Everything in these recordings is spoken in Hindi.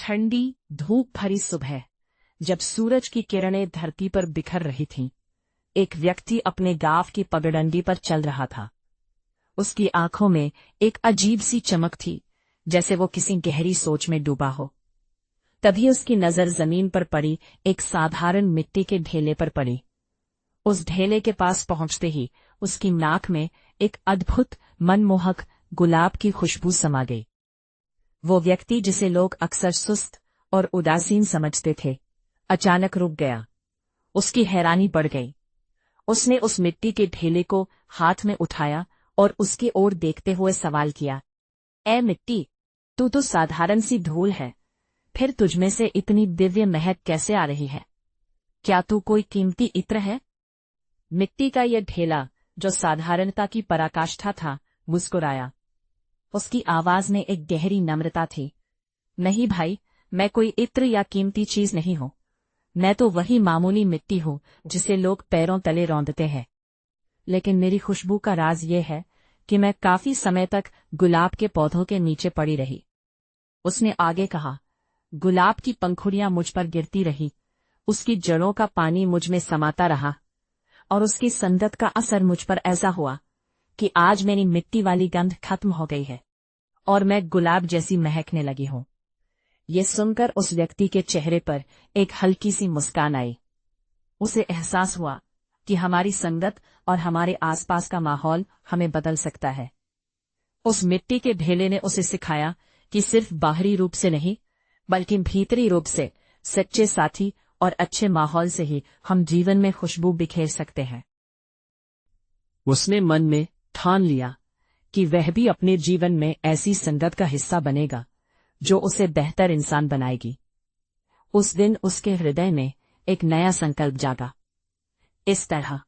ठंडी धूप भरी सुबह, जब सूरज की किरणें धरती पर बिखर रही थीं, एक व्यक्ति अपने गांव की पगडंडी पर चल रहा था। उसकी आंखों में एक अजीब सी चमक थी, जैसे वो किसी गहरी सोच में डूबा हो। तभी उसकी नजर जमीन पर पड़ी एक साधारण मिट्टी के ढेले पर पड़ी। उस ढेले के पास पहुंचते ही उसकी नाक में एक अद्भुत मनमोहक गुलाब की खुशबू समा गई। वो व्यक्ति, जिसे लोग अक्सर सुस्त और उदासीन समझते थे, अचानक रुक गया। उसकी हैरानी बढ़ गई। उसने उस मिट्टी के ढेले को हाथ में उठाया और उसकी ओर देखते हुए सवाल किया, "ऐ मिट्टी, तू तो साधारण सी धूल है, फिर तुझमें से इतनी दिव्य महक कैसे आ रही है? क्या तू कोई कीमती इत्र है?" मिट्टी का यह ढेला, जो साधारणता की पराकाष्ठा था, मुस्कुराया। उसकी आवाज में एक गहरी नम्रता थी। "नहीं भाई, मैं कोई इत्र या कीमती चीज नहीं हूं। मैं तो वही मामूली मिट्टी हूं जिसे लोग पैरों तले रौंदते हैं। लेकिन मेरी खुशबू का राज ये है कि मैं काफी समय तक गुलाब के पौधों के नीचे पड़ी रही।" उसने आगे कहा, "गुलाब की पंखुड़ियां मुझ पर गिरती रही, उसकी जड़ों का पानी मुझ में समाता रहा, और उसकी संगत का असर मुझ पर ऐसा हुआ कि आज मेरी मिट्टी वाली गंध खत्म हो गई है और मैं गुलाब जैसी महकने लगी हूं।" ये सुनकर उस व्यक्ति के चेहरे पर एक हल्की सी मुस्कान आई। उसे एहसास हुआ कि हमारी संगत और हमारे आसपास का माहौल हमें बदल सकता है। उस मिट्टी के ढेले ने उसे सिखाया कि सिर्फ बाहरी रूप से नहीं, बल्कि भीतरी रूप से सच्चे साथी और अच्छे माहौल से ही हम जीवन में खुशबू बिखेर सकते हैं। उसने मन में ठान लिया कि वह भी अपने जीवन में ऐसी संगत का हिस्सा बनेगा जो उसे बेहतर इंसान बनाएगी। उस दिन उसके हृदय में एक नया संकल्प जागा। इस तरह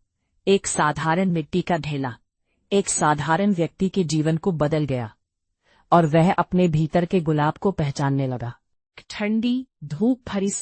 एक साधारण मिट्टी का ढेला एक साधारण व्यक्ति के जीवन को बदल गया और वह अपने भीतर के गुलाब को पहचानने लगा। ठंडी धूप भरी